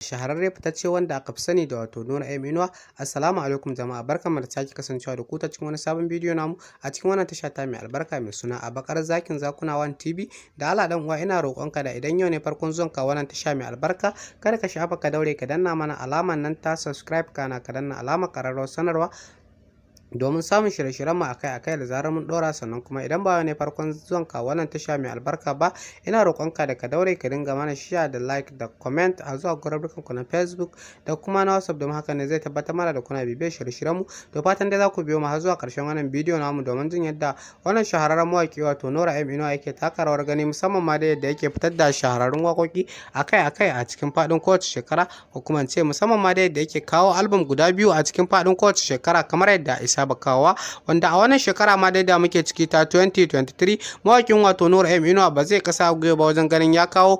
shahararre fitacce wanda aka fi sani da wato Nura M Inuwa. Assalamu alaikum jama'a, barkanmu da sake kasancewa da ku ta cikin wani sabon bidiyo namu a cikin wannan tasha ta mai albarka mai suna Abakar Zakin Zakuna One TV. Da Allah dan uwa ina roƙonka da idan yau ne farkon zuwan ka wannan tasha mai albarka, kada ka shafa ka daure ka danna mana alaman nan ta subscribe kana ka danna alamar ƙararrawar sanarwa domin samun shirye-shiryen mu akai-akai da zarar mun dora. Sannan kuma idan ba ne farkon zuwan ka wannan tasha mai albarka ba, ina roƙonka da ka daure ka dinga mana share da like da comment a zuwa gurbukan ku na Facebook da kuma na WhatsApp, domin haka ne zai tabbatar mana da kuna bibiyar shirye-shiryen mu. Da fatan dai za ku biyo mu har zuwa ƙarshen wannan bidiyo namu domin jin yadda wannan shahararren mawaki wato Nura M Inuwa yake taka rawar gani, musamman ma da yadda yake fitar da shahararrun waƙoƙi akai-akai a cikin faɗin kowace shekara, ko kuma ce musamman ma da yadda yake kawo album guda biyu a cikin faɗin kowace shekara kamar yadda isa bakawa, wanda a wannan shekara ma dai da muke ciki ta 2023 mawakin wato Nura M Inuwa ba zai kasa gwiwa ba wajen ganin ya kawo